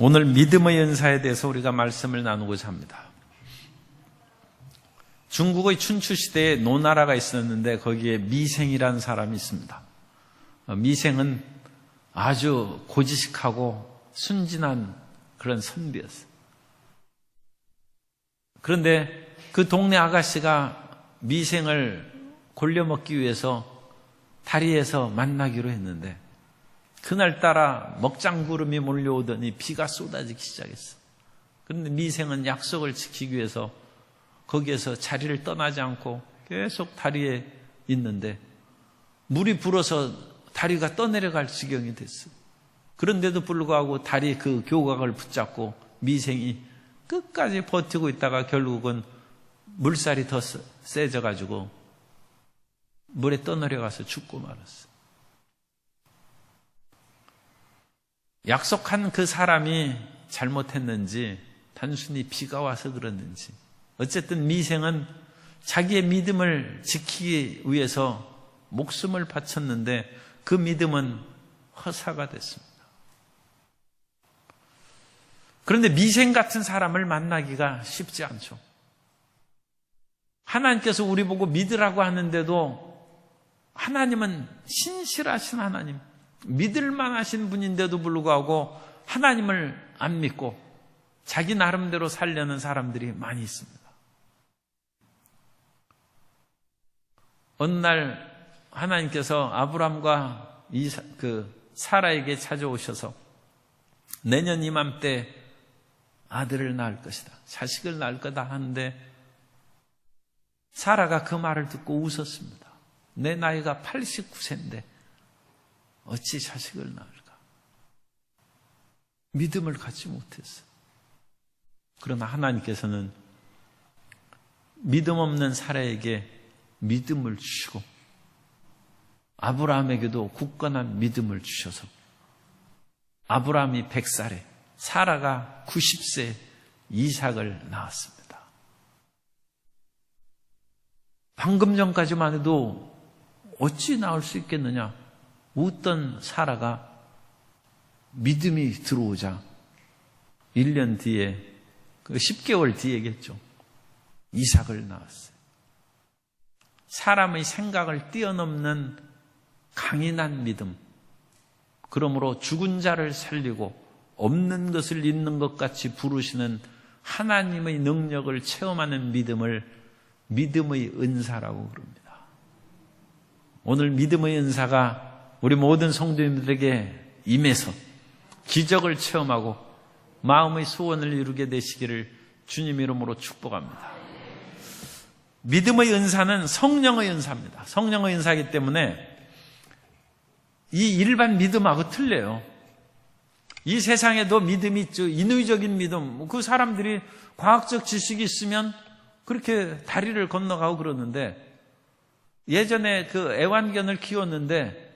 오늘 믿음의 은사에 대해서 우리가 말씀을 나누고자 합니다. 중국의 춘추시대에 노나라가 있었는데 거기에 미생이라는 사람이 있습니다. 미생은 아주 고지식하고 순진한 그런 선비였어요. 그런데 그 동네 아가씨가 미생을 골려먹기 위해서 다리에서 만나기로 했는데 그날따라 먹장구름이 몰려오더니 비가 쏟아지기 시작했어요. 그런데 미생은 약속을 지키기 위해서 거기에서 자리를 떠나지 않고 계속 다리에 있는데 물이 불어서 다리가 떠내려갈 지경이 됐어요. 그런데도 불구하고 다리 그 교각을 붙잡고 미생이 끝까지 버티고 있다가 결국은 물살이 더 세져가지고 물에 떠내려가서 죽고 말았어요. 약속한 그 사람이 잘못했는지 단순히 비가 와서 그랬는지 어쨌든 미생은 자기의 믿음을 지키기 위해서 목숨을 바쳤는데 그 믿음은 허사가 됐습니다. 그런데 미생 같은 사람을 만나기가 쉽지 않죠. 하나님께서 우리 보고 믿으라고 하는데도 하나님은 신실하신 하나님, 믿을만 하신 분인데도 불구하고 하나님을 안 믿고 자기 나름대로 살려는 사람들이 많이 있습니다. 어느 날 하나님께서 아브람과 사라에게 찾아오셔서 내년 이맘때 아들을 낳을 것이다, 자식을 낳을 거다 하는데 사라가 그 말을 듣고 웃었습니다. 내 나이가 89세인데 어찌 자식을 낳을까? 믿음을 갖지 못했어. 그러나 하나님께서는 믿음 없는 사라에게 믿음을 주시고 아브라함에게도 굳건한 믿음을 주셔서 아브라함이 100살에 사라가 90세에 이삭을 낳았습니다. 방금 전까지만 해도 어찌 낳을 수 있겠느냐 웃던 사라가 믿음이 들어오자 1년 뒤에 10개월 뒤에겠죠. 이삭을 낳았어요. 사람의 생각을 뛰어넘는 강인한 믿음, 그러므로 죽은 자를 살리고 없는 것을 있는 것 같이 부르시는 하나님의 능력을 체험하는 믿음을 믿음의 은사라고 그럽니다. 오늘 믿음의 은사가 우리 모든 성도님들에게 임해서 기적을 체험하고 마음의 소원을 이루게 되시기를 주님 이름으로 축복합니다. 믿음의 은사는 성령의 은사입니다. 성령의 은사이기 때문에 이 일반 믿음하고 틀려요. 이 세상에도 믿음이 있죠. 인위적인 믿음. 그 사람들이 과학적 지식이 있으면 그렇게 다리를 건너가고 그러는데 예전에 그 애완견을 키웠는데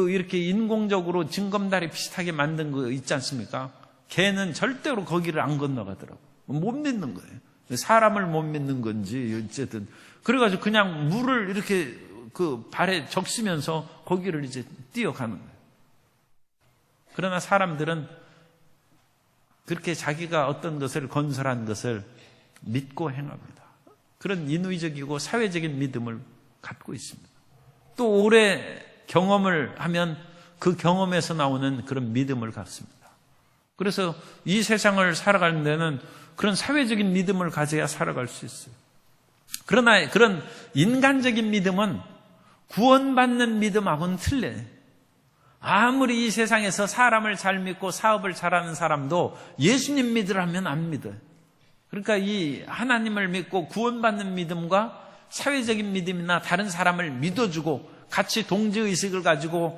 이렇게 인공적으로 징검다리 비슷하게 만든 거 있지 않습니까? 개는 절대로 거기를 안 건너가더라고. 못 믿는 거예요. 사람을 못 믿는 건지 어쨌든 그래가지고 그냥 물을 이렇게 그 발에 적시면서 거기를 이제 뛰어가는 거예요. 그러나 사람들은 그렇게 자기가 어떤 것을 건설한 것을 믿고 행합니다. 그런 인위적이고 사회적인 믿음을 갖고 있습니다. 또 오래 경험을 하면 그 경험에서 나오는 그런 믿음을 갖습니다. 그래서 이 세상을 살아가는 데는 그런 사회적인 믿음을 가져야 살아갈 수 있어요. 그러나 그런 인간적인 믿음은 구원받는 믿음하고는 틀려요. 아무리 이 세상에서 사람을 잘 믿고 사업을 잘하는 사람도 예수님 믿으라면 안 믿어요. 그러니까 이 하나님을 믿고 구원받는 믿음과 사회적인 믿음이나 다른 사람을 믿어주고 같이 동지의식을 가지고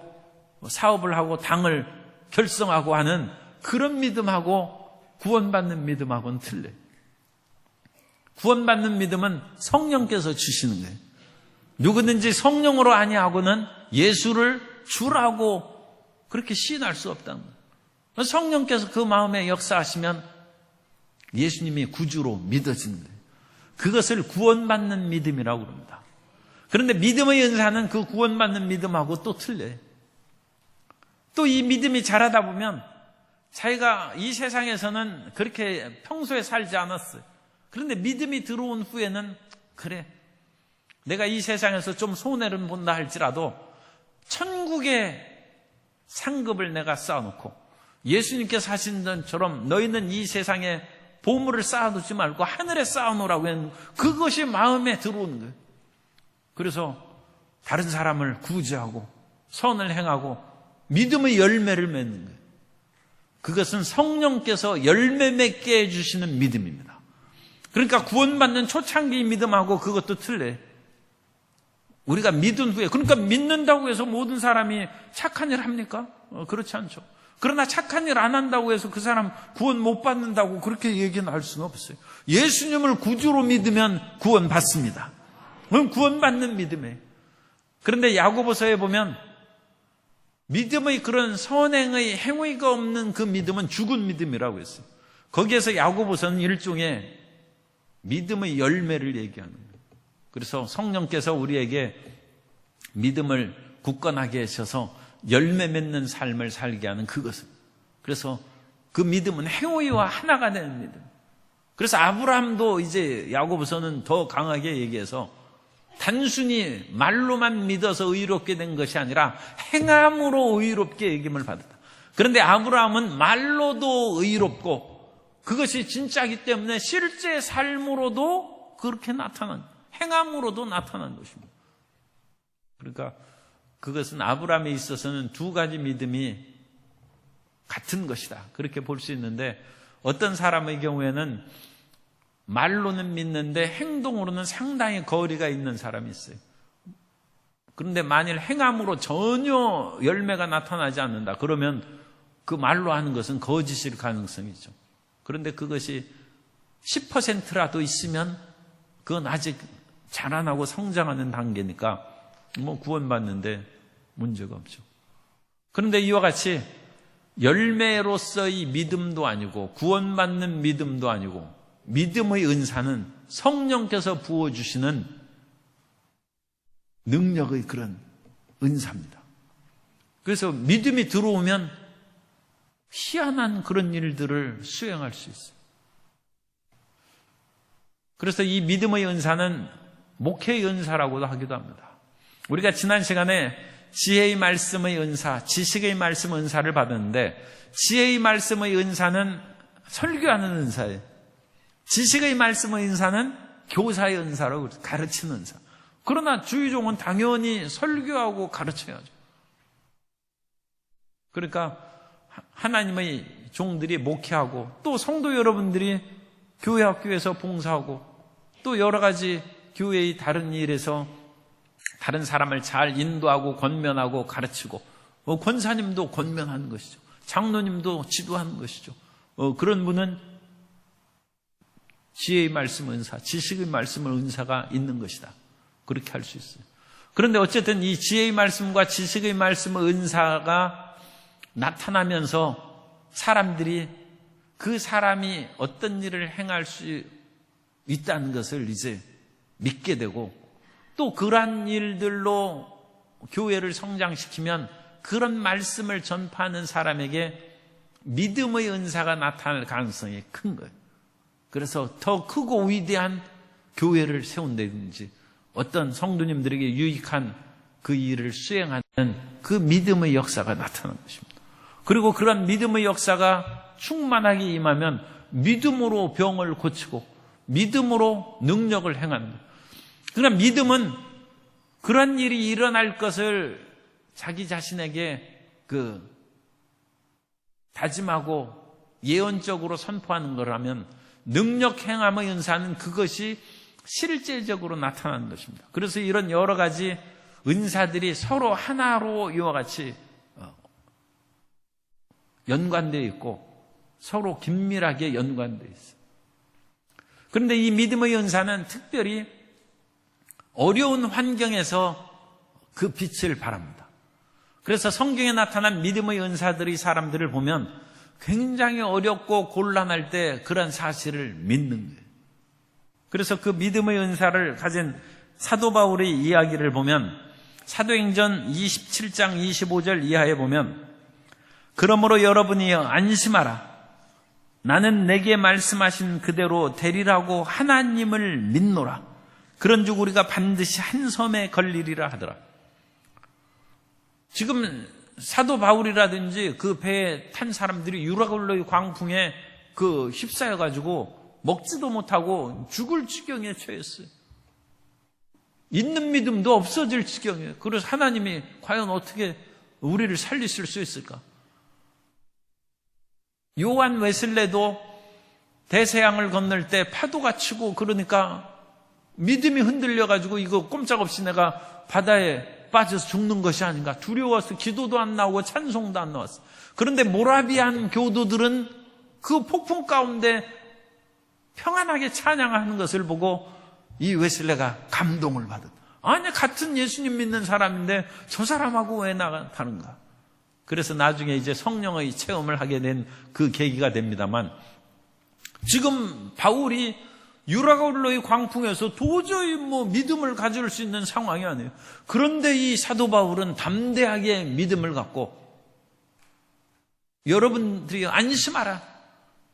사업을 하고 당을 결성하고 하는 그런 믿음하고 구원받는 믿음하고는 틀려요. 구원받는 믿음은 성령께서 주시는 거예요. 누구든지 성령으로 아니하고는 예수를 주라고 그렇게 시인할 수 없다는 거예요. 성령께서 그 마음에 역사하시면 예수님이 구주로 믿어지는 거예요. 그것을 구원받는 믿음이라고 그럽니다. 그런데 믿음의 은사는 그 구원받는 믿음하고 또 틀려요. 또 이 믿음이 자라다 보면 자기가 이 세상에서는 그렇게 평소에 살지 않았어요. 그런데 믿음이 들어온 후에는 그래, 내가 이 세상에서 좀 손해를 본다 할지라도 천국의 상급을 내가 쌓아놓고 예수님께서 하신 것처럼 너희는 이 세상에 보물을 쌓아두지 말고 하늘에 쌓아놓으라고 했는데 그것이 마음에 들어오는 거예요. 그래서 다른 사람을 구제하고 선을 행하고 믿음의 열매를 맺는 거예요. 그것은 성령께서 열매 맺게 해주시는 믿음입니다. 그러니까 구원받는 초창기 믿음하고 그것도 틀려요. 우리가 믿은 후에, 그러니까 믿는다고 해서 모든 사람이 착한 일 합니까? 그렇지 않죠. 그러나 착한 일 안 한다고 해서 그 사람 구원 못 받는다고 그렇게 얘기는 할 수는 없어요. 예수님을 구주로 믿으면 구원 받습니다. 그럼 구원 받는 믿음이에요. 그런데 야고보서에 보면 믿음의 그런 선행의 행위가 없는 그 믿음은 죽은 믿음이라고 했어요. 거기에서 야고보서는 일종의 믿음의 열매를 얘기하는 거예요. 그래서 성령께서 우리에게 믿음을 굳건하게 하셔서 열매 맺는 삶을 살게 하는 그것을. 그래서 그 믿음은 행위와 하나가 되는 믿음. 그래서 아브라함도 이제 야고보서는 더 강하게 얘기해서 단순히 말로만 믿어서 의롭게 된 것이 아니라 행함으로 의롭게 여김을 받았다. 그런데 아브라함은 말로도 의롭고 그것이 진짜이기 때문에 실제 삶으로도 그렇게 나타난, 행함으로도 나타난 것입니다. 그러니까 그것은 아브라함에 있어서는 두 가지 믿음이 같은 것이다, 그렇게 볼 수 있는데, 어떤 사람의 경우에는 말로는 믿는데 행동으로는 상당히 거리가 있는 사람이 있어요. 그런데 만일 행함으로 전혀 열매가 나타나지 않는다, 그러면 그 말로 하는 것은 거짓일 가능성이 있죠. 그런데 그것이 10%라도 있으면 그건 아직 자라나고 성장하는 단계니까 뭐 구원받는데 문제가 없죠. 그런데 이와 같이 열매로서의 믿음도 아니고 구원받는 믿음도 아니고 믿음의 은사는 성령께서 부어주시는 능력의 그런 은사입니다. 그래서 믿음이 들어오면 희한한 그런 일들을 수행할 수 있어요. 그래서 이 믿음의 은사는 목회의 은사라고도 하기도 합니다. 우리가 지난 시간에 지혜의 말씀의 은사, 지식의 말씀 은사를 받았는데, 지혜의 말씀의 은사는 설교하는 은사예요. 지식의 말씀의 은사는 교사의 은사라고, 가르치는 은사. 그러나 주의종은 당연히 설교하고 가르쳐야죠. 그러니까 하나님의 종들이 목회하고, 또 성도 여러분들이 교회 학교에서 봉사하고, 또 여러 가지 교회의 다른 일에서 다른 사람을 잘 인도하고 권면하고 가르치고, 권사님도 권면하는 것이죠. 장로님도 지도하는 것이죠. 그런 분은 지혜의 말씀 은사, 지식의 말씀 은사가 있는 것이다, 그렇게 할 수 있어요. 그런데 어쨌든 이 지혜의 말씀과 지식의 말씀 은사가 나타나면서 사람들이 그 사람이 어떤 일을 행할 수 있다는 것을 이제 믿게 되고, 또 그러한 일들로 교회를 성장시키면 그런 말씀을 전파하는 사람에게 믿음의 은사가 나타날 가능성이 큰 거예요. 그래서 더 크고 위대한 교회를 세운다든지 어떤 성도님들에게 유익한 그 일을 수행하는 그 믿음의 역사가 나타나는 것입니다. 그리고 그런 믿음의 역사가 충만하게 임하면 믿음으로 병을 고치고 믿음으로 능력을 행하는 거예요. 그러나 믿음은 그런 일이 일어날 것을 자기 자신에게 다짐하고 예언적으로 선포하는 거라면, 능력 행함의 은사는 그것이 실제적으로 나타나는 것입니다. 그래서 이런 여러 가지 은사들이 서로 하나로 이와 같이 연관되어 있고 서로 긴밀하게 연관되어 있어요. 그런데 이 믿음의 은사는 특별히 어려운 환경에서 그 빛을 발합니다. 그래서 성경에 나타난 믿음의 은사들이 사람들을 보면 굉장히 어렵고 곤란할 때 그런 사실을 믿는 거예요. 그래서 그 믿음의 은사를 가진 사도 바울의 이야기를 보면 사도행전 27장 25절 이하에 보면 그러므로 여러분이여 안심하라. 나는 내게 말씀하신 그대로 되리라고 하나님을 믿노라. 그런즉 우리가 반드시 한 섬에 걸리리라 하더라. 지금 사도 바울이라든지 그 배에 탄 사람들이 유라굴로의 광풍에 휩싸여가지고 먹지도 못하고 죽을 지경에 처했어요. 있는 믿음도 없어질 지경이에요. 그래서 하나님이 과연 어떻게 우리를 살리실 수 있을까? 요한 웨슬레도 대서양을 건널 때 파도가 치고 그러니까 믿음이 흔들려가지고 이거 꼼짝없이 내가 바다에 빠져서 죽는 것이 아닌가 두려워서 기도도 안 나오고 찬송도 안 나왔어. 그런데 모라비안 교도들은 그 폭풍 가운데 평안하게 찬양하는 것을 보고 이 웨슬레가 감동을 받은. 아니 같은 예수님 믿는 사람인데 저 사람하고 왜 다른가? 그래서 나중에 이제 성령의 체험을 하게 된 그 계기가 됩니다만, 지금 바울이 유라굴로의 광풍에서 도저히 믿음을 가질 수 있는 상황이 아니에요. 그런데 이 사도 바울은 담대하게 믿음을 갖고, 여러분들이 안심하라.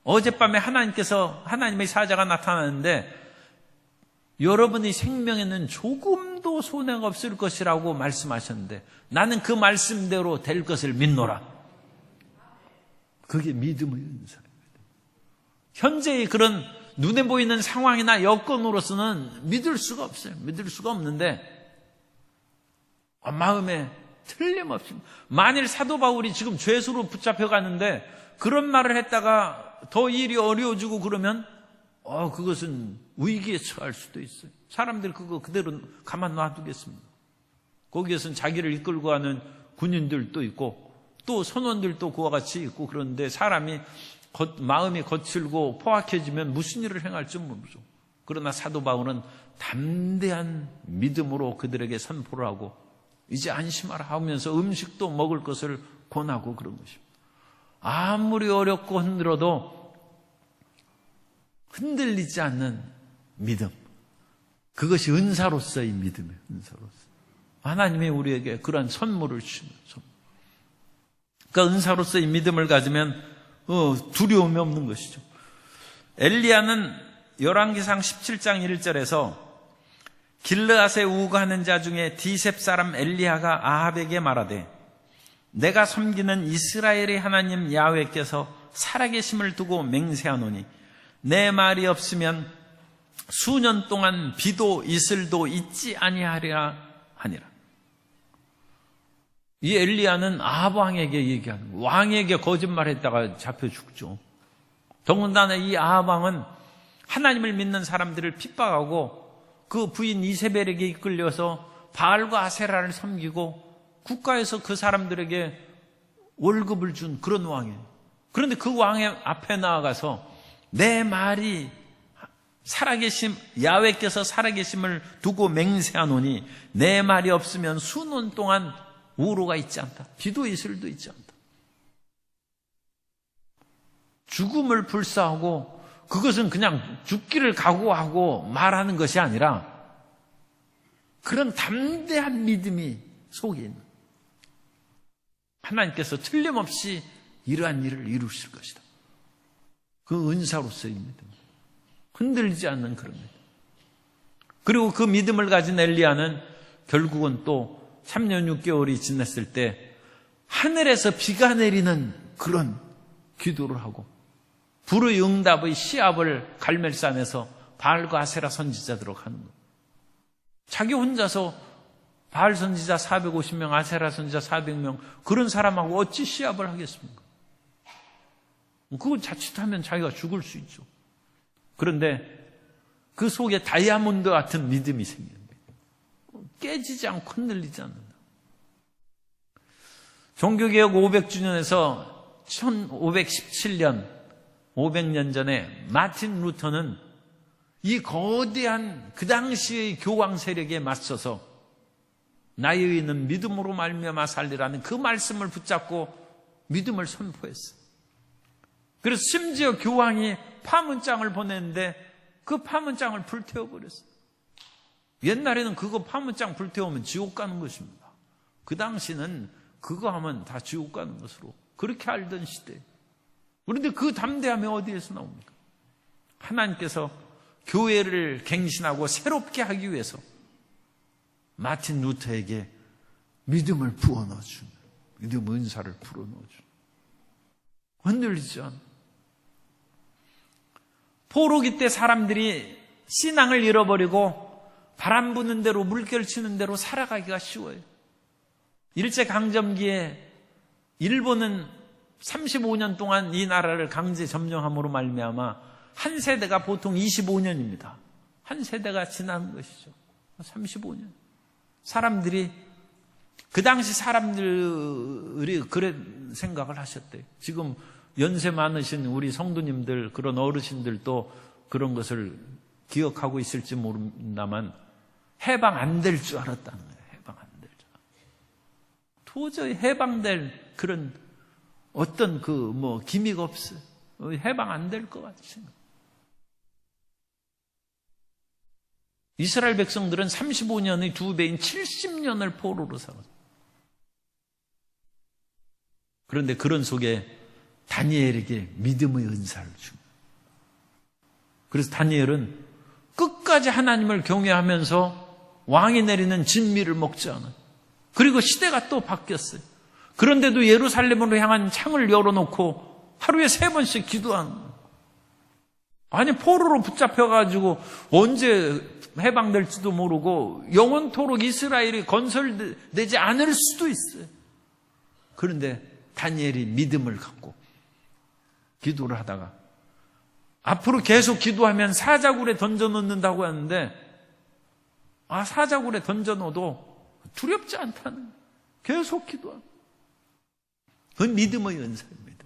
어젯밤에 하나님의 사자가 나타났는데 여러분의 생명에는 조금도 손해가 없을 것이라고 말씀하셨는데 나는 그 말씀대로 될 것을 믿노라. 그게 믿음의 은사입니다. 현재의 그런 눈에 보이는 상황이나 여건으로서는 믿을 수가 없어요. 믿을 수가 없는데 마음에 틀림없이, 만일 사도 바울이 지금 죄수로 붙잡혀가는데 그런 말을 했다가 더 일이 어려워지고 그러면 그것은 위기에 처할 수도 있어요. 사람들 그거 그대로 가만 놔두겠습니다. 거기에서는 자기를 이끌고 가는 군인들도 있고 또 선원들도 그와 같이 있고, 그런데 사람이 마음이 거칠고 포악해지면 무슨 일을 행할지 모르죠. 그러나 사도 바울은 담대한 믿음으로 그들에게 선포를 하고 이제 안심하라 하면서 음식도 먹을 것을 권하고 그런 것입니다. 아무리 어렵고 힘들어도 흔들리지 않는 믿음, 그것이 은사로서의 믿음이에요. 은사로서 하나님이 우리에게 그러한 선물을 주시는 선물. 그러니까 은사로서의 믿음을 가지면 두려움이 없는 것이죠. 엘리야는 열왕기상 17장 1절에서 길르앗에 우거하는 자 중에 디셉 사람 엘리야가 아합에게 말하되 내가 섬기는 이스라엘의 하나님 야훼께서 살아계심을 두고 맹세하노니 내 말이 없으면 수년 동안 비도 이슬도 있지 아니하리라 하니라. 이 엘리야는 아합 왕에게 얘기하는 거예요. 왕에게 거짓말했다가 잡혀 죽죠. 더군다나 이 아합 왕은 하나님을 믿는 사람들을 핍박하고 그 부인 이세벨에게 이끌려서 바알과 아세라를 섬기고 국가에서 그 사람들에게 월급을 준 그런 왕이에요. 그런데 그 왕의 앞에 나아가서 내 말이 살아계심, 야훼께서 살아계심을 두고 맹세하노니 내 말이 없으면 수년 동안 우로가 있지 않다. 비도 이슬도 있지 않다. 죽음을 불사하고 그것은 그냥 죽기를 각오하고 말하는 것이 아니라 그런 담대한 믿음이 속에 있는, 하나님께서 틀림없이 이러한 일을 이루실 것이다. 그 은사로서의 믿음, 흔들리지 않는 그런 믿음. 그리고 그 믿음을 가진 엘리야는 결국은 또 3년 6개월이 지났을 때 하늘에서 비가 내리는 그런 기도를 하고 불의 응답의 시합을 갈멜산에서 바알과 아세라 선지자들로 하는 거예요. 자기 혼자서 바알 선지자 450명, 아세라 선지자 400명 그런 사람하고 어찌 시합을 하겠습니까? 그거 자칫하면 자기가 죽을 수 있죠. 그런데 그 속에 다이아몬드 같은 믿음이 생깁니다. 깨지지 않고 흔들리지 않는다. 종교개혁 500주년에서 1517년 500년 전에 마틴 루터는 이 거대한 그 당시의 교황 세력에 맞서서 나의 의는 믿음으로 말미암아 살리라는 그 말씀을 붙잡고 믿음을 선포했어요. 그래서 심지어 교황이 파문장을 보냈는데 그 파문장을 불태워버렸어요. 옛날에는 그거 파문장 불태우면 지옥 가는 것입니다. 그 당시는 그거 하면 다 지옥 가는 것으로 그렇게 알던 시대. 그런데 그 담대함이 어디에서 나옵니까? 하나님께서 교회를 갱신하고 새롭게 하기 위해서 마틴 루터에게 믿음을 부어 넣어준, 믿음 은사를 불어 넣어준. 흔들리지 않아. 포로기 때 사람들이 신앙을 잃어버리고 바람 부는 대로 물결 치는 대로 살아가기가 쉬워요. 일제강점기에 일본은 35년 동안 이 나라를 강제 점령함으로 말미암아 한 세대가 보통 25년입니다. 한 세대가 지난 것이죠. 35년. 사람들이 그 당시 사람들이 그런 생각을 하셨대요. 지금 연세 많으신 우리 성도님들, 그런 어르신들도 그런 것을 기억하고 있을지 모른다만 해방 안 될 줄 알았다는 거예요. 해방 안 될 줄. 도저히 해방될 그런 어떤 기미가 없어요. 해방 안 될 것 같이 생각. 이스라엘 백성들은 35년의 2배인 70년을 포로로 살았어요. 그런데 그런 속에 다니엘에게 믿음의 은사를 줍니다. 그래서 다니엘은 끝까지 하나님을 경외하면서 왕이 내리는 진미를 먹지 않아요. 그리고 시대가 또 바뀌었어요. 그런데도 예루살렘으로 향한 창을 열어놓고 하루에 3번씩 기도하는 거예요. 아니, 포로로 붙잡혀가지고 언제 해방될지도 모르고 영원토록 이스라엘이 건설되지 않을 수도 있어요. 그런데 다니엘이 믿음을 갖고 기도를 하다가 앞으로 계속 기도하면 사자굴에 던져놓는다고 하는데, 사자굴에 던져놓어도 두렵지 않다는 거예요. 계속 기도하고. 그건 믿음의 은사입니다.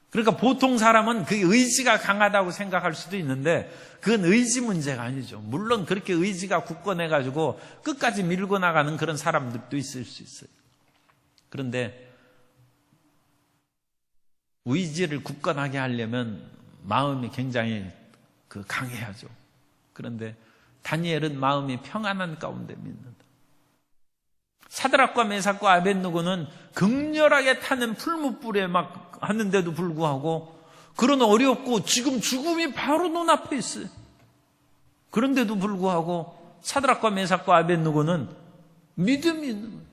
그러니까 보통 사람은 그 의지가 강하다고 생각할 수도 있는데 그건 의지 문제가 아니죠. 물론 그렇게 의지가 굳건해가지고 끝까지 밀고 나가는 그런 사람들도 있을 수 있어요. 그런데 의지를 굳건하게 하려면 마음이 굉장히 강해야죠. 그런데 다니엘은 마음이 평안한 가운데 믿는다. 사드락과 메삭과 아벳느고는 극렬하게 타는 풀무불에 막 하는데도 불구하고 그런 어렵고 지금 죽음이 바로 눈앞에 있어요. 그런데도 불구하고 사드락과 메삭과 아벳느고는 믿음이 있는 거예요.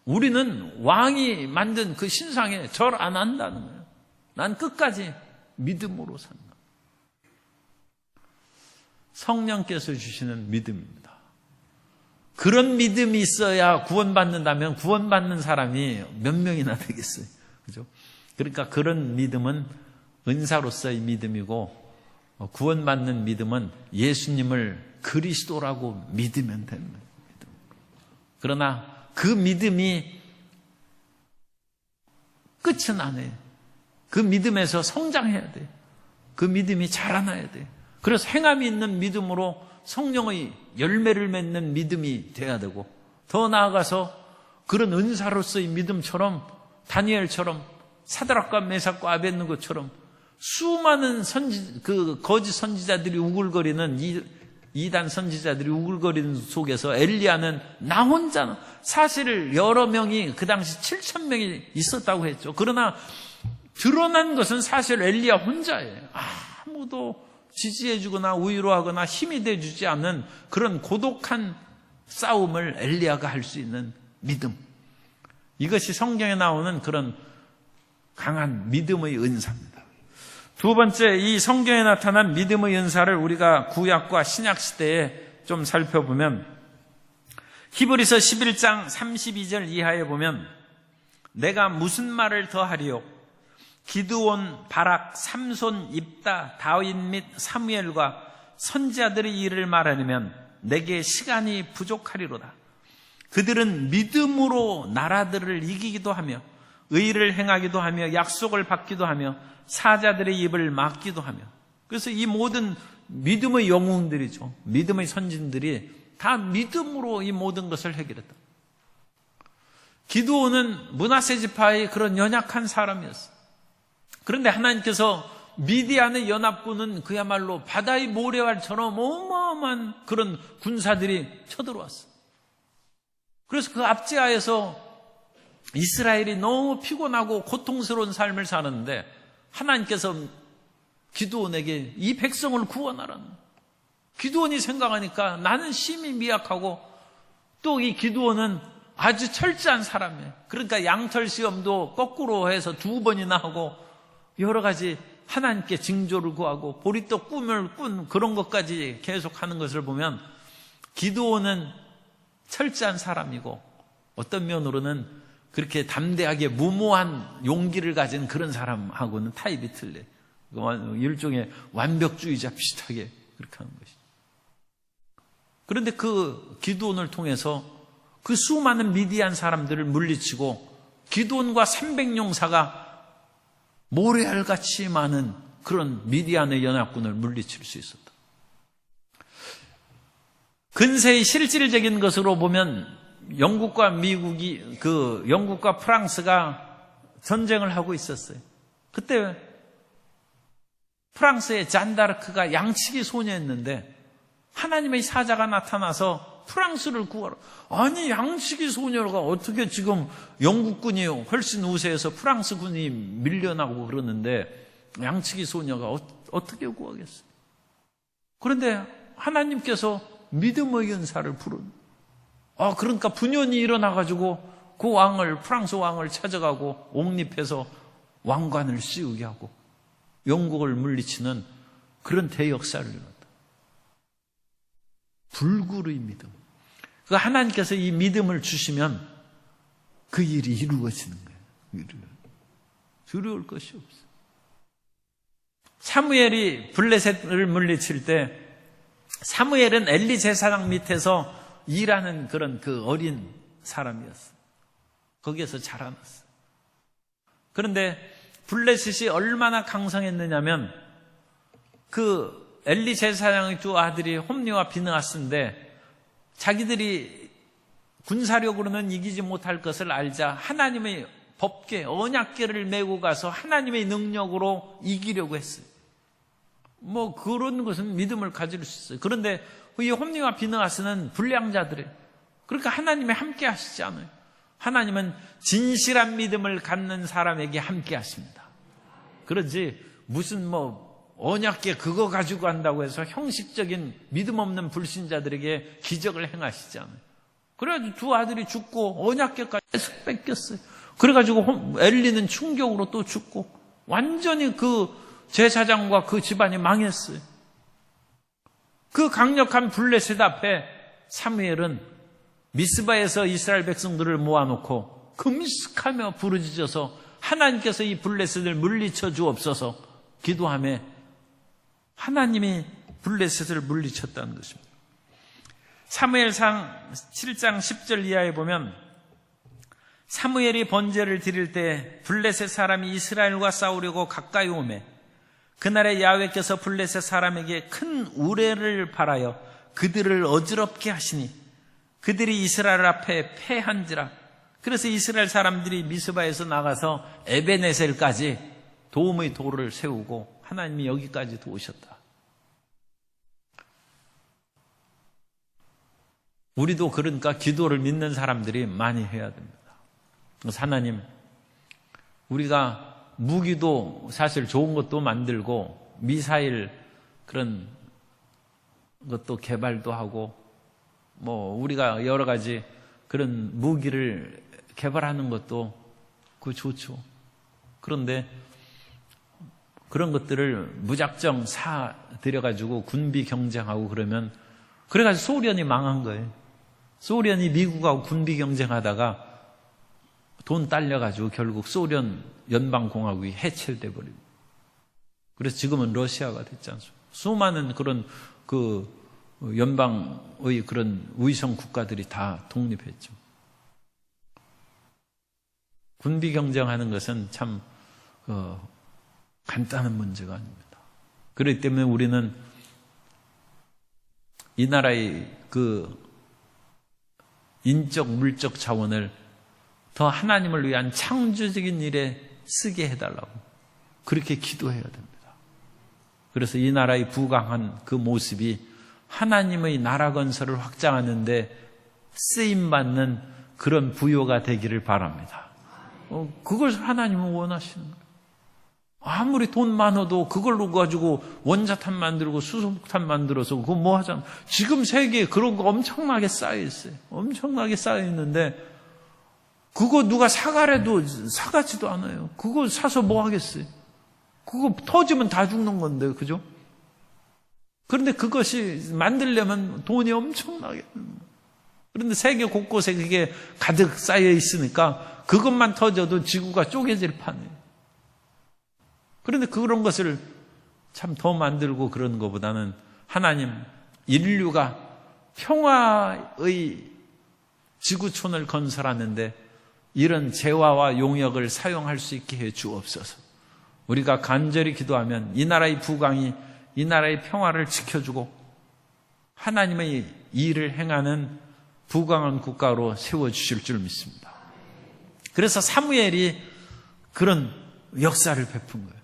우리는 왕이 만든 그 신상에 절 안 한다는 거예요. 난 끝까지 믿음으로 산다. 성령께서 주시는 믿음입니다. 그런 믿음이 있어야 구원받는다면 구원받는 사람이 몇 명이나 되겠어요. 그죠? 그러니까 그런 믿음은 은사로서의 믿음이고 구원받는 믿음은 예수님을 그리스도라고 믿으면 되는 거예요. 그러나 그 믿음이 끝은 안 해요. 그 믿음에서 성장해야 돼요. 그 믿음이 자라나야 돼요. 그래서 행함이 있는 믿음으로 성령의 열매를 맺는 믿음이 돼야 되고, 더 나아가서 그런 은사로서의 믿음처럼 다니엘처럼 사드락과 메삭과 아벳느고처럼 수많은 거짓 선지자들이 우글거리는 이단 선지자들이 우글거리는 속에서 엘리야는 나 혼자는, 사실 여러 명이 그 당시 7,000명이 있었다고 했죠. 그러나 드러난 것은 사실 엘리야 혼자예요. 아무도 지지해주거나 위로하거나 힘이 돼주지 않는 그런 고독한 싸움을 엘리야가 할 수 있는 믿음. 이것이 성경에 나오는 그런 강한 믿음의 은사입니다. 두 번째, 이 성경에 나타난 믿음의 은사를 우리가 구약과 신약 시대에 좀 살펴보면 히브리서 11장 32절 이하에 보면 내가 무슨 말을 더하리요? 기드온, 바락, 삼손, 입다, 다윗 및 사무엘과 선지자들의 일을 말하려면 내게 시간이 부족하리로다. 그들은 믿음으로 나라들을 이기기도 하며 의를 행하기도 하며 약속을 받기도 하며 사자들의 입을 막기도 하며. 그래서 이 모든 믿음의 영웅들이죠. 믿음의 선진들이 다 믿음으로 이 모든 것을 해결했다. 기드온은 므낫세 지파의 그런 연약한 사람이었어요. 그런데 하나님께서 미디안의 연합군은 그야말로 바다의 모래알처럼 어마어마한 그런 군사들이 쳐들어왔어요. 그래서 그 압제하에서 이스라엘이 너무 피곤하고 고통스러운 삶을 사는데 하나님께서 기드온에게 이 백성을 구원하라는, 기드온이 생각하니까 나는 심히 미약하고 또 이 기드온은 아주 철저한 사람이에요. 그러니까 양털 시험도 거꾸로 해서 2번이나 하고 여러 가지 하나님께 징조를 구하고 보리떡 꿈을 꾼 그런 것까지 계속하는 것을 보면 기드온은 철저한 사람이고 어떤 면으로는 그렇게 담대하게 무모한 용기를 가진 그런 사람하고는 타입이 틀려요. 일종의 완벽주의자 비슷하게 그렇게 하는 것이죠. 그런데 그 기드온을 통해서 그 수많은 미디안 사람들을 물리치고 기드온과 300용사가 모래알같이 많은 그런 미디안의 연합군을 물리칠 수 있었다. 근세의 실질적인 것으로 보면 영국과 프랑스가 전쟁을 하고 있었어요. 그때 프랑스의 잔다르크가 양치기 소녀였는데 하나님의 사자가 나타나서 프랑스를 구하라. 아니, 양치기 소녀가 어떻게 지금 영국군이 훨씬 우세해서 프랑스군이 밀려나고 그러는데 양치기 소녀가 어떻게 구하겠어요? 그런데 하나님께서 믿음의 은사를 그러니까 분연이 일어나가지고 그 프랑스 왕을 찾아가고 옹립해서 왕관을 씌우게 하고 영국을 물리치는 그런 대역사를 이뤘다. 불굴의 믿음. 그 하나님께서 이 믿음을 주시면 그 일이 이루어지는 거예요. 두려울 것이 없어요. 사무엘이 블레셋을 물리칠 때 사무엘은 엘리 제사장 밑에서 일하는 그런 그 어린 사람이었어요. 거기에서 자라났어요. 그런데 블레셋이 얼마나 강성했느냐면 그 엘리 제사장의 두 아들이 홈리와 비느하스인데 자기들이 군사력으로는 이기지 못할 것을 알자 하나님의 법궤, 언약궤를 메고 가서 하나님의 능력으로 이기려고 했어요. 그런 것은 믿음을 가질 수 있어요. 그런데 이 홈리와 비느하스는 불량자들이에요. 그러니까 하나님이 함께 하시지 않아요. 하나님은 진실한 믿음을 갖는 사람에게 함께 하십니다. 그러지 무슨 언약궤 그거 가지고 한다고 해서 형식적인 믿음 없는 불신자들에게 기적을 행하시지 않아요. 그래가지고 두 아들이 죽고 언약궤까지 계속 뺏겼어요. 그래가지고 엘리는 충격으로 또 죽고 완전히 그 제사장과 그 집안이 망했어요. 그 강력한 블레셋 앞에 사무엘은 미스바에서 이스라엘 백성들을 모아놓고 금식하며 부르짖어서 하나님께서 이 블레셋을 물리쳐 주옵소서 기도하며 하나님이 블레셋을 물리쳤다는 것입니다. 사무엘상 7장 10절 이하에 보면 사무엘이 번제를 드릴 때 블레셋 사람이 이스라엘과 싸우려고 가까이 오매 그날에 야훼께서 블레셋 사람에게 큰 우레를 발하여 그들을 어지럽게 하시니 그들이 이스라엘 앞에 패한지라. 그래서 이스라엘 사람들이 미스바에서 나가서 에베네셀까지 도움의 돌을 세우고 하나님이 여기까지도 오셨다. 우리도 그러니까 기도를 믿는 사람들이 많이 해야 됩니다. 그래서 하나님, 우리가 무기도 사실 좋은 것도 만들고 미사일 그런 것도 개발도 하고 우리가 여러 가지 그런 무기를 개발하는 것도 그거 좋죠. 그런데 그런 것들을 무작정 사들여가지고 군비 경쟁하고 그래가지고 소련이 망한 거예요. 소련이 미국하고 군비 경쟁하다가 돈 딸려가지고 결국 소련 연방공화국이 해체돼 버리고. 그래서 지금은 러시아가 됐지 않습니까? 수많은 그런 그 연방의 그런 위성 국가들이 다 독립했죠. 군비 경쟁하는 것은 참 간단한 문제가 아닙니다. 그렇기 때문에 우리는 이 나라의 그 인적 물적 자원을 더 하나님을 위한 창조적인 일에 쓰게 해달라고 그렇게 기도해야 됩니다. 그래서 이 나라의 부강한 그 모습이 하나님의 나라 건설을 확장하는 데 쓰임받는 그런 부요가 되기를 바랍니다. 그걸 하나님은 원하시는 거예요. 아무리 돈 많아도 그걸로 가지고 원자탄 만들고 수소탄 만들어서 그거 뭐 하잖아. 지금 세계에 그런 거 엄청나게 쌓여 있어요. 엄청나게 쌓여 있는데 그거 누가 사가래도 사가지도 않아요. 그거 사서 뭐 하겠어요. 그거 터지면 다 죽는 건데, 그죠? 그런데 그것이 만들려면 돈이 엄청나게. 그런데 세계 곳곳에 그게 가득 쌓여 있으니까 그것만 터져도 지구가 쪼개질 판이에요. 그런데 그런 것을 참 더 만들고 그런 것보다는 하나님, 인류가 평화의 지구촌을 건설하는데 이런 재화와 용역을 사용할 수 있게 해 주옵소서. 우리가 간절히 기도하면 이 나라의 부강이 이 나라의 평화를 지켜주고 하나님의 일을 행하는 부강한 국가로 세워주실 줄 믿습니다. 그래서 사무엘이 그런 역사를 베푼 거예요.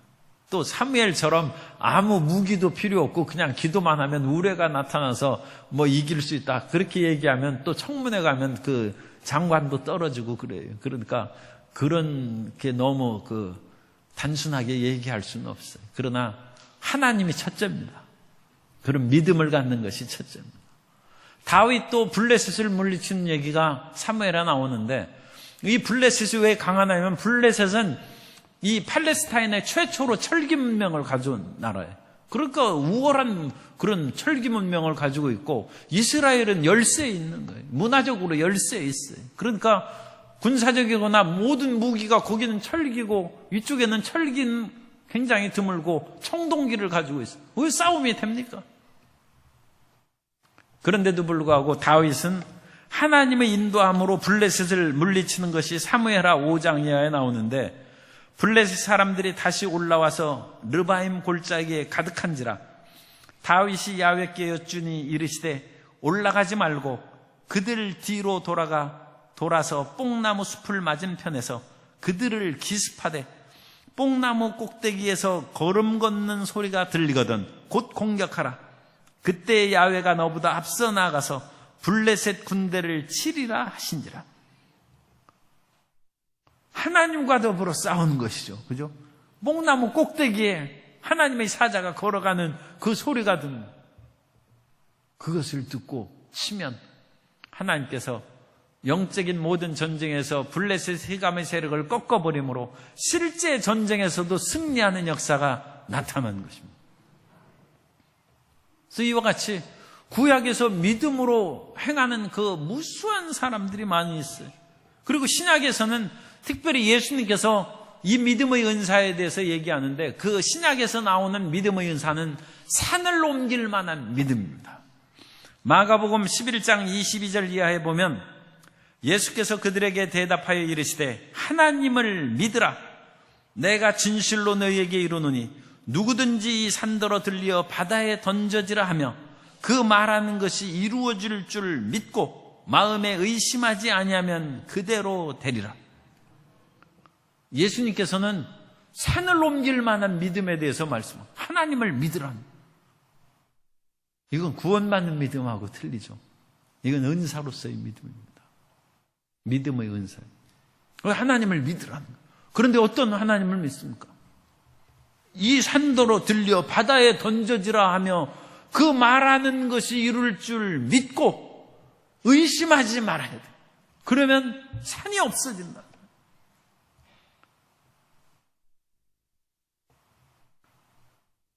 또 사무엘처럼 아무 무기도 필요 없고 그냥 기도만 하면 우레가 나타나서 뭐 이길 수 있다. 그렇게 얘기하면 또 청문회 가면 그 장관도 떨어지고 그래요. 그러니까 그런 게 너무 단순하게 얘기할 수는 없어요. 그러나 하나님이 첫째입니다. 그런 믿음을 갖는 것이 첫째입니다. 다윗도 블레셋을 물리치는 얘기가 사무엘에 나오는데 이 블레셋이 왜 강하냐면 블레셋은 이 팔레스타인의 최초로 철기 문명을 가져온 나라예요. 그러니까 우월한 그런 철기 문명을 가지고 있고 이스라엘은 열세에 있는 거예요. 문화적으로 열세에 있어요. 그러니까 군사적이거나 모든 무기가 거기는 철기고 이쪽에는 철기는 굉장히 드물고 청동기를 가지고 있어요. 왜 싸움이 됩니까? 그런데도 불구하고 다윗은 하나님의 인도함으로 블레셋을 물리치는 것이 사무엘하 5장 이하에 나오는데 블레셋 사람들이 다시 올라와서 르바임 골짜기에 가득한지라 다윗이 야훼께 여쭈니 이르시되 올라가지 말고 그들 뒤로 돌아서 뽕나무 숲을 맞은편에서 그들을 기습하되 뽕나무 꼭대기에서 걸음 걷는 소리가 들리거든 곧 공격하라. 그때 야훼가 너보다 앞서 나가서 블레셋 군대를 치리라 하신지라. 하나님과 더불어 싸우는 것이죠. 그죠? 뽕나무 꼭대기에 하나님의 사자가 걸어가는 그 소리가 듣는 그것을 듣고 치면 하나님께서 영적인 모든 전쟁에서 블레셋 휘감의 세력을 꺾어버림으로 실제 전쟁에서도 승리하는 역사가 나타나는 것입니다. 그래서 이와 같이 구약에서 믿음으로 행하는 그 무수한 사람들이 많이 있어요. 그리고 신약에서는 특별히 예수님께서 이 믿음의 은사에 대해서 얘기하는데 그 신약에서 나오는 믿음의 은사는 산을 옮길 만한 믿음입니다. 마가복음 11장 22절 이하에 보면 예수께서 그들에게 대답하여 이르시되 하나님을 믿으라. 내가 진실로 너희에게 이르노니 누구든지 이 산더러 들리어 바다에 던져지라 하며 그 말하는 것이 이루어질 줄 믿고 마음에 의심하지 아니하면 그대로 되리라. 예수님께서는 산을 옮길 만한 믿음에 대해서 말씀합니다. 하나님을 믿으라는. 이건 구원받는 믿음하고 틀리죠. 이건 은사로서의 믿음입니다. 믿음의 은사예요. 하나님을 믿으라는 거예요. 그런데 어떤 하나님을 믿습니까? 이 산더러 들려 바다에 던져지라 하며 그 말하는 것이 이룰 줄 믿고 의심하지 말아야 돼. 그러면 산이 없어진다.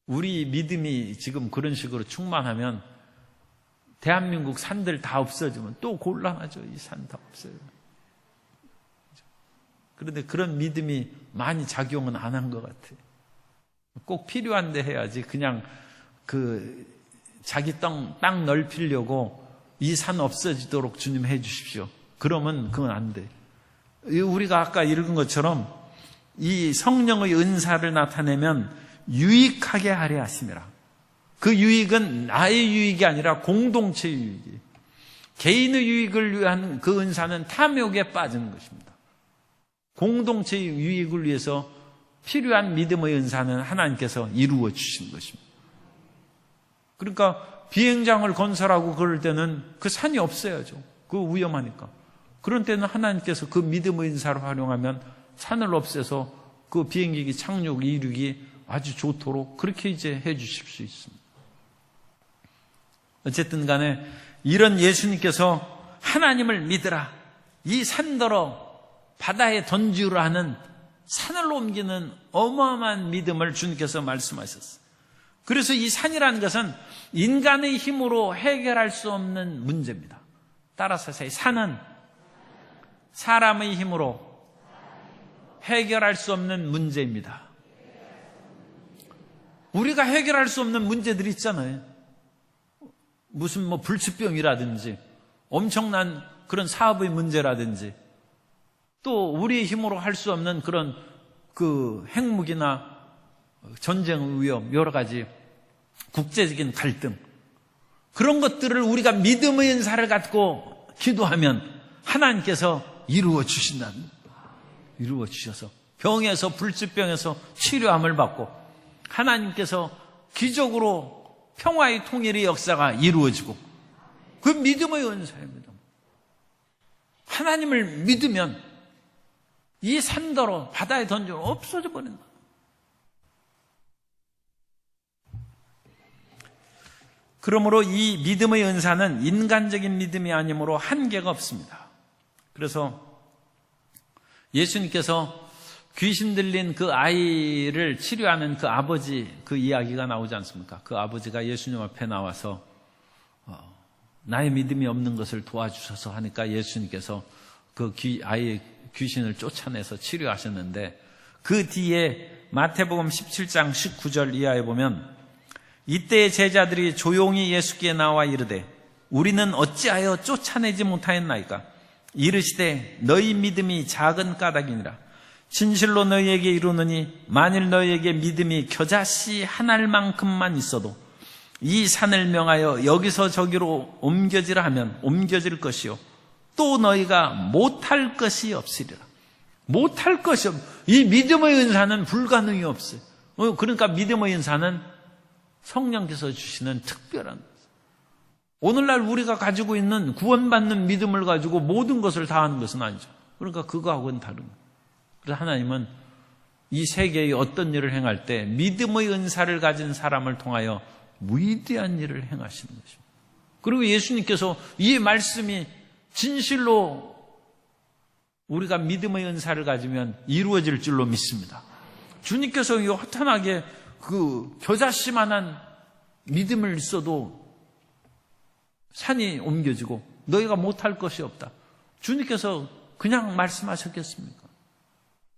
우리 믿음이 지금 그런 식으로 충만하면 대한민국 산들 다 없어지면 또 곤란하죠. 이 산 다 없어요. 그런데 그런 믿음이 많이 작용은 안 한 것 같아요. 꼭 필요한데 해야지. 그냥 자기 땅 넓히려고 이 산 없어지도록 주님 해 주십시오. 그러면 그건 안 돼. 우리가 아까 읽은 것처럼 이 성령의 은사를 나타내면 유익하게 하려 하심이라. 그 유익은 나의 유익이 아니라 공동체의 유익이에요. 개인의 유익을 위한 그 은사는 탐욕에 빠지는 것입니다. 공동체의 유익을 위해서 필요한 믿음의 은사는 하나님께서 이루어 주시는 것입니다. 그러니까 비행장을 건설하고 그럴 때는 그 산이 없어야죠. 그거 위험하니까. 그런 때는 하나님께서 그 믿음의 은사를 활용하면 산을 없애서 그 비행기 착륙 이륙이 아주 좋도록 그렇게 이제 해 주실 수 있습니다. 어쨌든 간에 이런 예수님께서 하나님을 믿으라, 이 산더러 바다에 던지우라 하는 산을 옮기는 어마어마한 믿음을 주님께서 말씀하셨어요. 그래서 이 산이라는 것은 인간의 힘으로 해결할 수 없는 문제입니다. 따라서 산은 사람의 힘으로 해결할 수 없는 문제입니다. 우리가 해결할 수 없는 문제들이 있잖아요. 무슨 불치병이라든지 엄청난 그런 사업의 문제라든지 또 우리의 힘으로 할 수 없는 그런 그 핵무기나 전쟁 위험, 여러 가지 국제적인 갈등, 그런 것들을 우리가 믿음의 은사를 갖고 기도하면 하나님께서 이루어 주신다는, 이루어 주셔서 병에서, 불치병에서 치료함을 받고 하나님께서 기적으로 평화의 통일의 역사가 이루어지고, 그 믿음의 은사입니다. 하나님을 믿으면 이 산더러 바다에 던져 없어져 버린다. 그러므로 이 믿음의 은사는 인간적인 믿음이 아니므로 한계가 없습니다. 그래서 예수님께서 귀신 들린 그 아이를 치료하는 그 아버지, 그 이야기가 나오지 않습니까? 그 아버지가 예수님 앞에 나와서 나의 믿음이 없는 것을 도와주셔서 하니까 예수님께서 그 아이의 귀신을 쫓아내서 치료하셨는데, 그 뒤에 마태복음 17장 19절 이하에 보면 이때의 제자들이 조용히 예수께 나와 이르되 우리는 어찌하여 쫓아내지 못하였나이까? 이르시되 너희 믿음이 작은 까닭이니라. 진실로 너희에게 이르노니 만일 너희에게 믿음이 겨자씨 한 알만큼만 있어도 이 산을 명하여 여기서 저기로 옮겨지라 하면 옮겨질 것이요 또 너희가 못할 것이 없으리라. 못할 것이 이 믿음의 은사는 불가능이 없어요. 그러니까 믿음의 은사는 성령께서 주시는 특별한 것. 오늘날 우리가 가지고 있는 구원받는 믿음을 가지고 모든 것을 다 하는 것은 아니죠. 그러니까 그거하고는 다른 거예요. 그래서 하나님은 이 세계에 어떤 일을 행할 때 믿음의 은사를 가진 사람을 통하여 위대한 일을 행하시는 것입니다. 그리고 예수님께서 이 말씀이 진실로 우리가 믿음의 은사를 가지면 이루어질 줄로 믿습니다. 주님께서 허탄하게 그 겨자씨만한 믿음을 있어도 산이 옮겨지고 너희가 못할 것이 없다. 주님께서 그냥 말씀하셨겠습니까?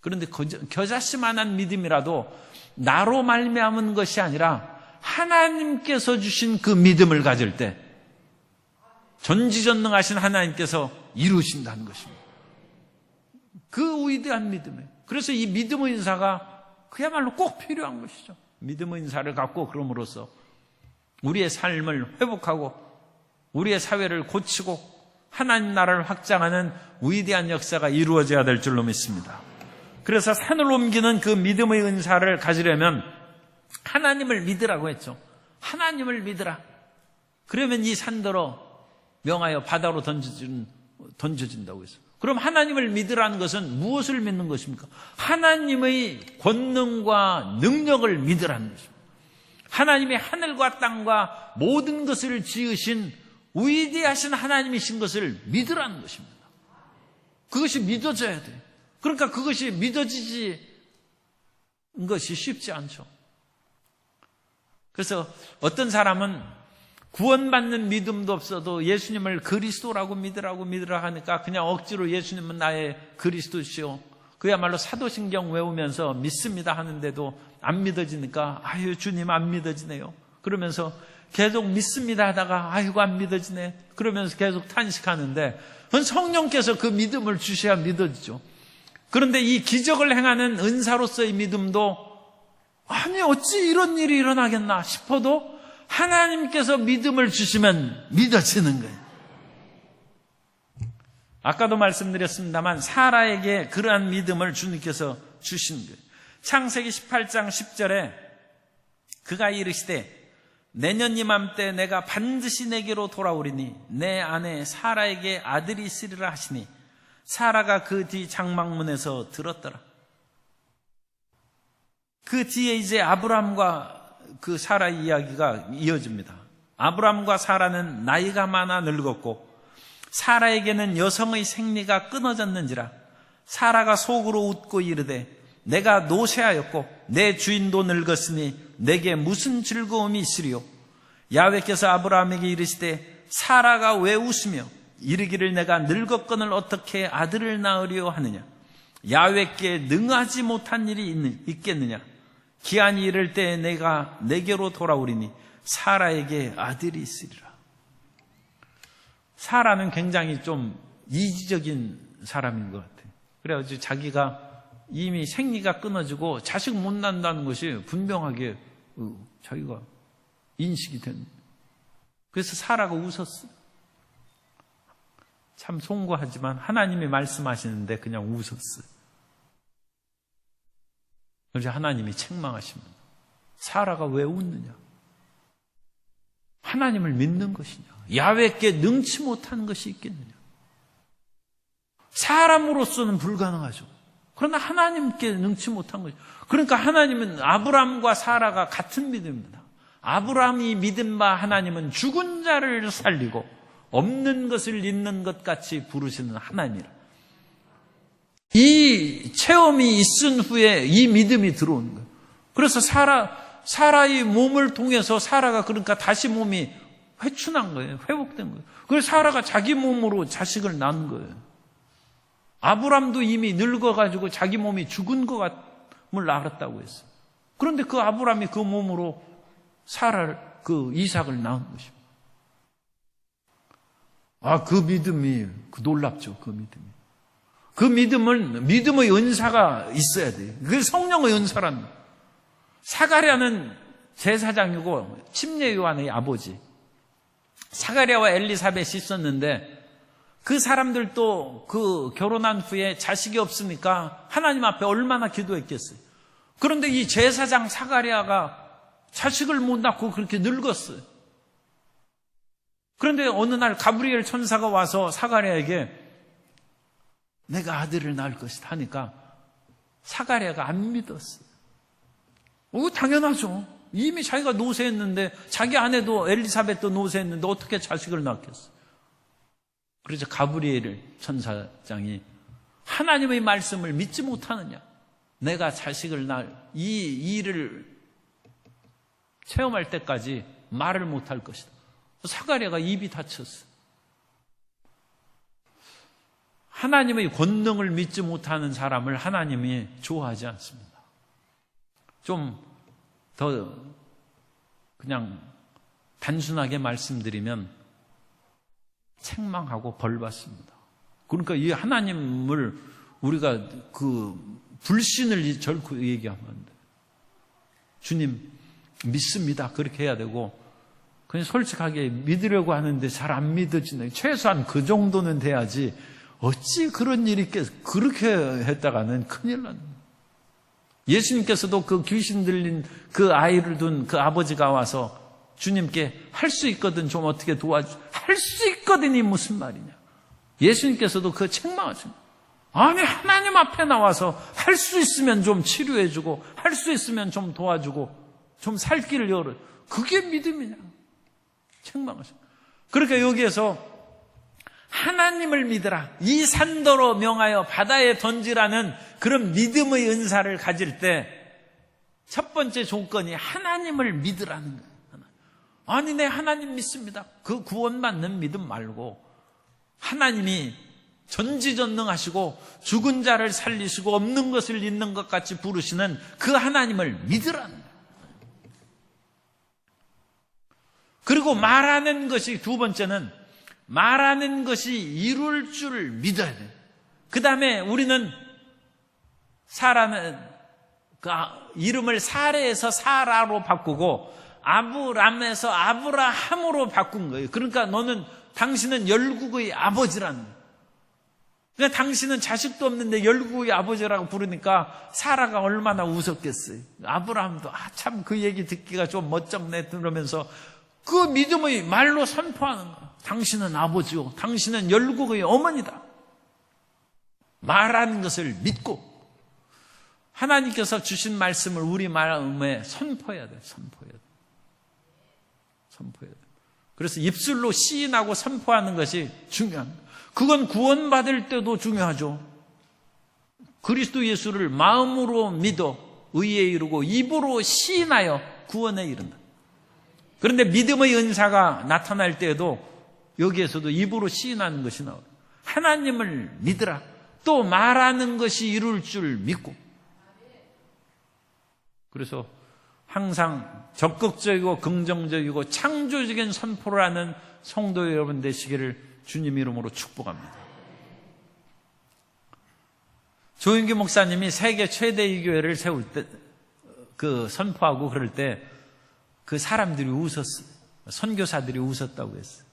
그런데 겨자씨만한 믿음이라도 나로 말미암은 것이 아니라 하나님께서 주신 그 믿음을 가질 때 전지전능하신 하나님께서 이루신다는 것입니다. 그 위대한 믿음에. 그래서 이 믿음의 인사가 그야말로 꼭 필요한 것이죠. 믿음의 인사를 갖고 그럼으로써 우리의 삶을 회복하고 우리의 사회를 고치고 하나님 나라를 확장하는 위대한 역사가 이루어져야 될 줄로 믿습니다. 그래서 산을 옮기는 그 믿음의 은사를 가지려면 하나님을 믿으라고 했죠. 하나님을 믿으라. 그러면 이 산더러 명하여 바다로 던져진다고 했어요. 그럼 하나님을 믿으라는 것은 무엇을 믿는 것입니까? 하나님의 권능과 능력을 믿으라는 것입니다. 하나님의 하늘과 땅과 모든 것을 지으신 위대하신 하나님이신 것을 믿으라는 것입니다. 그것이 믿어져야 돼요. 그러니까 그것이 믿어지지 것이 쉽지 않죠. 그래서 어떤 사람은 구원받는 믿음도 없어도 예수님을 그리스도라고 믿으라 하니까 그냥 억지로 예수님은 나의 그리스도시오, 그야말로 사도신경 외우면서 믿습니다 하는데도 안 믿어지니까 아유 주님 안 믿어지네요. 그러면서 계속 믿습니다 하다가 아이고 안 믿어지네. 그러면서 계속 탄식하는데 그건 성령께서 그 믿음을 주셔야 믿어지죠. 그런데 이 기적을 행하는 은사로서의 믿음도 아니 어찌 이런 일이 일어나겠나 싶어도 하나님께서 믿음을 주시면 믿어지는 거예요. 아까도 말씀드렸습니다만 사라에게 그러한 믿음을 주님께서 주신 거예요. 창세기 18장 10절에 그가 이르시되 내년 이맘때 내가 반드시 내게로 돌아오리니 내 아내 사라에게 아들이 있으리라 하시니 사라가 그 뒤 장막문에서 들었더라. 그 뒤에 이제 아브라함과 그 사라의 이야기가 이어집니다. 아브라함과 사라는 나이가 많아 늙었고 사라에게는 여성의 생리가 끊어졌는지라 사라가 속으로 웃고 이르되 내가 노쇠하였고 내 주인도 늙었으니 내게 무슨 즐거움이 있으리요. 야훼께서 아브라함에게 이르시되 사라가 왜 웃으며 이르기를 내가 늙었거늘 어떻게 아들을 낳으려 하느냐. 야훼께 능하지 못한 일이 있겠느냐. 기한이 이를 때 내가 내게로 돌아오리니 사라에게 아들이 있으리라. 사라는 굉장히 좀 이기적인 사람인 것 같아요. 그래가지고 자기가 이미 생리가 끊어지고 자식 못 낳는다는 것이 분명하게 자기가 인식이 된. 그래서 사라가 웃었어요. 참 송구하지만 하나님이 말씀하시는데 그냥 웃었어요. 그래서 하나님이 책망하십니다. 사라가 왜 웃느냐? 하나님을 믿는 것이냐? 야훼께 능치 못한 것이 있겠느냐? 사람으로서는 불가능하죠. 그러나 하나님께 능치 못한 것이죠. 그러니까 하나님은 아브라함과 사라가 같은 믿음입니다. 아브라함이 믿은 바 하나님은 죽은 자를 살리고 없는 것을 있는 것 같이 부르시는 하나님이라. 이 체험이 있은 후에 이 믿음이 들어오는 거예요. 그래서 사라의 몸을 통해서 사라가 그러니까 다시 몸이 회춘한 거예요. 회복된 거예요. 그래서 사라가 자기 몸으로 자식을 낳은 거예요. 아브람도 이미 늙어가지고 자기 몸이 죽은 것 같음을 알았다고 했어요. 그런데 그 아브람이 그 몸으로 사라를, 그 이삭을 낳은 것입니다. 그 믿음이 놀랍죠. 그 믿음이. 그 믿음은 믿음의 은사가 있어야 돼요. 그게 성령의 은사란. 사가랴는 제사장이고 침례 요한의 아버지. 사가랴와 엘리사벳이 있었는데 그 사람들도 그 결혼한 후에 자식이 없으니까 하나님 앞에 얼마나 기도했겠어요. 그런데 이 제사장 사가랴가 자식을 못 낳고 그렇게 늙었어요. 그런데 어느 날 가브리엘 천사가 와서 사가랴에게 내가 아들을 낳을 것이다 하니까 사가랴가 안 믿었어요. 당연하죠. 이미 자기가 노쇠했는데 자기 아내도 엘리사벳도 노쇠했는데 어떻게 자식을 낳겠어요. 그래서 가브리엘 천사장이 하나님의 말씀을 믿지 못하느냐. 내가 자식을 낳을 이 일을 체험할 때까지 말을 못할 것이다. 사가랴가 입이 닫혔어요. 하나님의 권능을 믿지 못하는 사람을 하나님이 좋아하지 않습니다. 좀 더 그냥 단순하게 말씀드리면 책망하고 벌받습니다. 그러니까 이 하나님을 우리가 그 불신을 결코 얘기하면 안 돼요. 주님 믿습니다. 그렇게 해야 되고 그냥 솔직하게 믿으려고 하는데 잘 안 믿어지네. 최소한 그 정도는 돼야지. 어찌 그런 일이 그렇게 했다가는 큰일 납니다. 예수님께서도 그 귀신 들린 그 아이를 둔 그 아버지가 와서 주님께 할 수 있거든 좀 어떻게 도와줘. 할 수 있거든이 무슨 말이냐. 예수님께서도 그 책망하십니다. 아니 하나님 앞에 나와서 할 수 있으면 좀 치료해주고 할 수 있으면 좀 도와주고 좀 살 길을 열어. 그게 믿음이냐. 책망하십니다. 그러니까 여기에서 하나님을 믿으라. 이 산더러 명하여 바다에 던지라는 그런 믿음의 은사를 가질 때 첫 번째 조건이 하나님을 믿으라는 거예요. 아니 내 하나님 믿습니다. 그 구원받는 믿음 말고 하나님이 전지전능하시고 죽은 자를 살리시고 없는 것을 있는 것 같이 부르시는 그 하나님을 믿으라는 거예요. 그리고 말하는 것이 두 번째는 말하는 것이 이룰 줄 믿어야 돼요. 그 다음에 우리는 사라는 그 이름을 사레에서 사라로 바꾸고 아브람에서 아브라함으로 바꾼 거예요. 그러니까 당신은 열국의 아버지라는 거예요. 그러니까 당신은 자식도 없는데 열국의 아버지라고 부르니까 사라가 얼마나 웃었겠어요. 아브라함도 참 그 얘기 듣기가 좀 멋쩍네 그러면서 그 믿음의 말로 선포하는 거예요. 당신은 아버지요. 당신은 열국의 어머니다. 말하는 것을 믿고 하나님께서 주신 말씀을 우리 마음에 선포해야 돼. 선포해야 돼. 선포해야 돼. 그래서 입술로 시인하고 선포하는 것이 중요합니다. 그건 구원받을 때도 중요하죠. 그리스도 예수를 마음으로 믿어 의에 이르고 입으로 시인하여 구원에 이른다. 그런데 믿음의 은사가 나타날 때에도 여기에서도 입으로 시인하는 것이 나와요. 하나님을 믿으라. 또 말하는 것이 이룰 줄 믿고. 그래서 항상 적극적이고 긍정적이고 창조적인 선포를 하는 성도 여러분 되시기를 주님 이름으로 축복합니다. 조윤기 목사님이 세계 최대의 교회를 세울 때, 선포하고 그럴 때 그 사람들이 웃었어요. 선교사들이 웃었다고 했어요.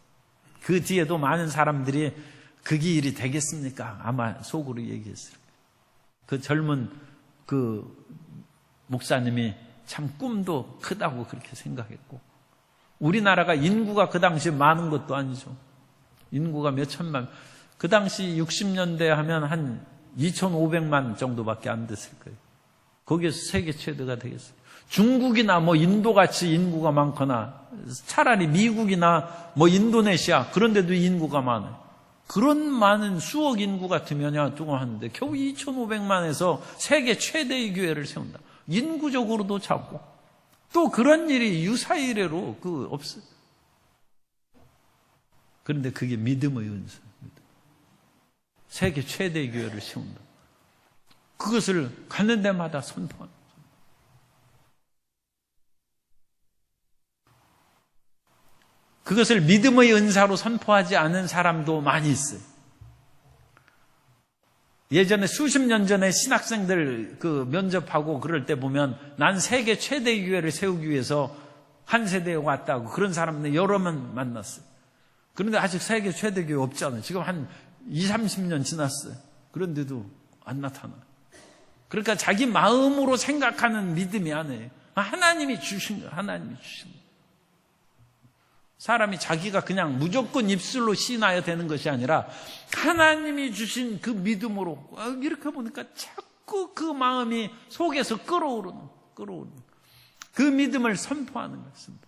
그 뒤에도 많은 사람들이 그게 일이 되겠습니까? 아마 속으로 얘기했어요. 그 젊은 목사님이 참 꿈도 크다고 그렇게 생각했고, 우리나라가 인구가 그 당시 많은 것도 아니죠. 인구가 몇 천만, 그 당시 60년대 하면 한 2,500만 정도밖에 안 됐을 거예요. 거기에서 세계 최대가 되겠어요. 중국이나 인도같이 인구가 많거나, 차라리 미국이나 인도네시아, 그런 데도 인구가 많아요. 그런 많은 수억 인구 같으면 조금 하는데 겨우 2,500만에서 세계 최대의 교회를 세운다. 인구적으로도 작고 또 그런 일이 유사이래로 없어요. 그런데 그게 믿음의 은사입니다. 세계 최대의 교회를 세운다. 그것을 가는 데마다 선포한다. 그것을 믿음의 은사로 선포하지 않은 사람도 많이 있어요. 예전에 수십 년 전에 신학생들 면접하고 그럴 때 보면 난 세계 최대의 교회를 세우기 위해서 한 세대에 왔다고 그런 사람들 여러 번 만났어요. 그런데 아직 세계 최대 교회 없잖아요. 지금 한 20, 30년 지났어요. 그런데도 안 나타나요. 그러니까 자기 마음으로 생각하는 믿음이 아니에요. 하나님이 주신 거예요. 하나님이 주신 거예요. 사람이 자기가 그냥 무조건 입술로 시인하여 되는 것이 아니라 하나님이 주신 그 믿음으로 이렇게 보니까 자꾸 그 마음이 속에서 끓어오르는 그 믿음을 선포하는 것입니다.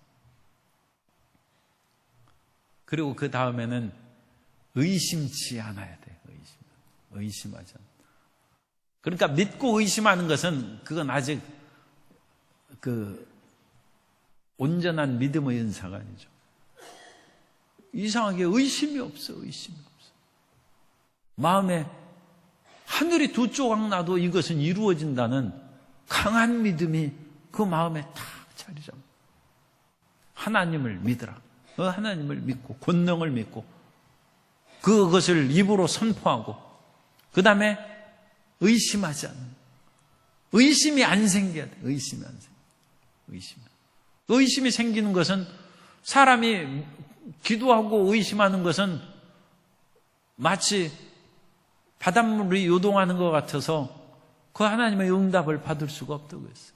그리고 그 다음에는 의심치 않아야 돼요. 의심하지 않아요. 그러니까 믿고 의심하는 것은 그건 아직 온전한 믿음의 은사가 아니죠. 이상하게 의심이 없어. 마음에 하늘이 두 조각 나도 이것은 이루어진다는 강한 믿음이 그 마음에 탁 자리 잡아. 하나님을 믿으라. 하나님을 믿고 권능을 믿고 그것을 입으로 선포하고 그 다음에 의심하지 않는, 의심이 안 생겨야 돼. 의심이 안 생겨. 의심이 생기는 것은 사람이 기도하고 의심하는 것은 마치 바닷물이 요동하는 것 같아서 그 하나님의 응답을 받을 수가 없다고 했어요.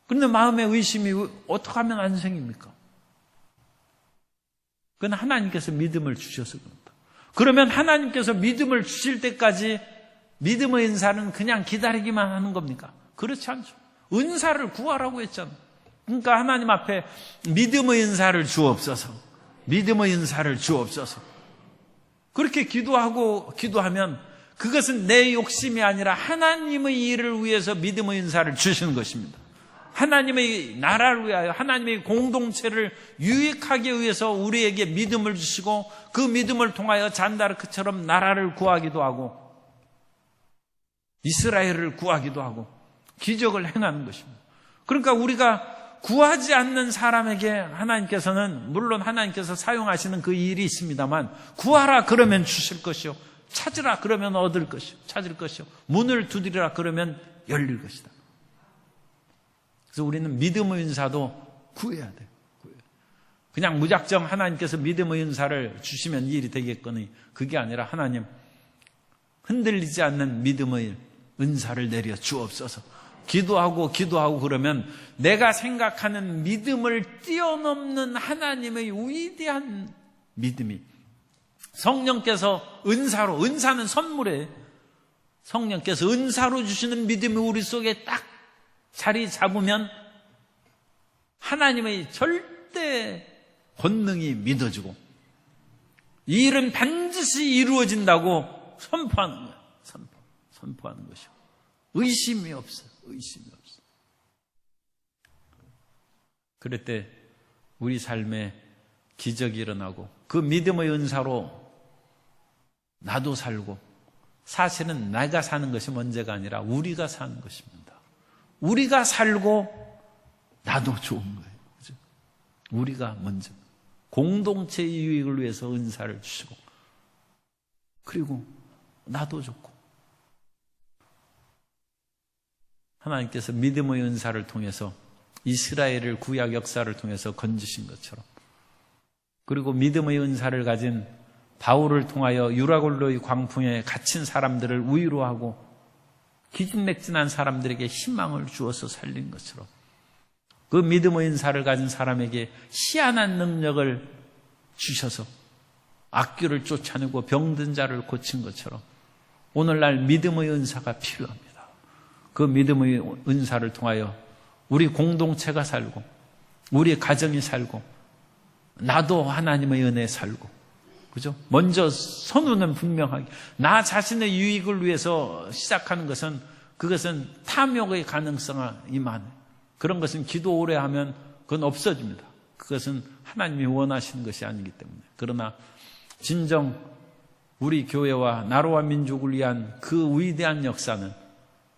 그런데 마음의 의심이 어떻게 하면 안 생깁니까? 그건 하나님께서 믿음을 주셔서 그렇다. 그러면 하나님께서 믿음을 주실 때까지 믿음의 은사는 그냥 기다리기만 하는 겁니까? 그렇지 않죠. 은사를 구하라고 했잖아요. 그러니까 하나님 앞에 믿음의 은사를 주옵소서. 믿음의 은사를 주옵소서. 그렇게 기도하면 그것은 내 욕심이 아니라 하나님의 일을 위해서 믿음의 은사를 주시는 것입니다. 하나님의 나라를 위하여 하나님의 공동체를 유익하기 위해서 우리에게 믿음을 주시고 그 믿음을 통하여 잔다르크처럼 나라를 구하기도 하고 이스라엘을 구하기도 하고 기적을 행하는 것입니다. 그러니까 우리가 구하지 않는 사람에게 하나님께서는 물론 하나님께서 사용하시는 그 일이 있습니다만 구하라 그러면 주실 것이요 찾으라 그러면 얻을 것이요 찾을 것이요 문을 두드리라 그러면 열릴 것이다. 그래서 우리는 믿음의 은사도 구해야 돼요. 그냥 무작정 하나님께서 믿음의 은사를 주시면 이 일이 되겠거니 그게 아니라 하나님 흔들리지 않는 믿음의 은사를 내려 주옵소서. 기도하고 그러면 내가 생각하는 믿음을 뛰어넘는 하나님의 위대한 믿음이 성령께서 은사는 선물이에요. 성령께서 은사로 주시는 믿음이 우리 속에 딱 자리 잡으면 하나님의 절대 권능이 믿어지고 이 일은 반드시 이루어진다고 선포하는 거예요. 선포하는 것이고 의심이 없어요. 의심이 없어요. 그럴 때 우리 삶에 기적이 일어나고 그 믿음의 은사로 나도 살고 사실은 내가 사는 것이 문제가 아니라 우리가 사는 것입니다. 우리가 살고 나도 좋은 거예요. 그죠? 우리가 먼저 공동체의 유익을 위해서 은사를 주시고 그리고 나도 좋고 하나님께서 믿음의 은사를 통해서 이스라엘을 구약 역사를 통해서 건지신 것처럼 그리고 믿음의 은사를 가진 바울을 통하여 유라굴로의 광풍에 갇힌 사람들을 위로하고 기진맥진한 사람들에게 희망을 주어서 살린 것처럼 그 믿음의 은사를 가진 사람에게 희한한 능력을 주셔서 악귀를 쫓아내고 병든 자를 고친 것처럼 오늘날 믿음의 은사가 필요합니다. 그 믿음의 은사를 통하여 우리 공동체가 살고 우리 가정이 살고 나도 하나님의 은혜에 살고 그죠? 먼저 선언은 분명하게 나 자신의 유익을 위해서 시작하는 것은 그것은 탐욕의 가능성이 많아요. 그런 것은 기도 오래 하면 그건 없어집니다. 그것은 하나님이 원하시는 것이 아니기 때문에. 그러나 진정 우리 교회와 나라와 민족을 위한 그 위대한 역사는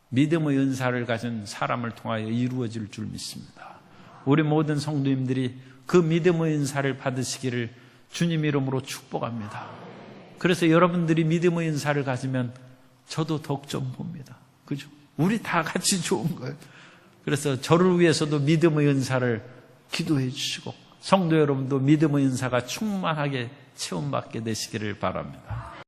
믿음의 은사를 가진 사람을 통하여 이루어질 줄 믿습니다. 우리 모든 성도님들이 그 믿음의 은사를 받으시기를 주님 이름으로 축복합니다. 그래서 여러분들이 믿음의 은사를 가지면 저도 덕 좀 봅니다. 그죠? 우리 다 같이 좋은 거예요. 그래서 저를 위해서도 믿음의 은사를 기도해 주시고 성도 여러분도 믿음의 은사가 충만하게 체험받게 되시기를 바랍니다.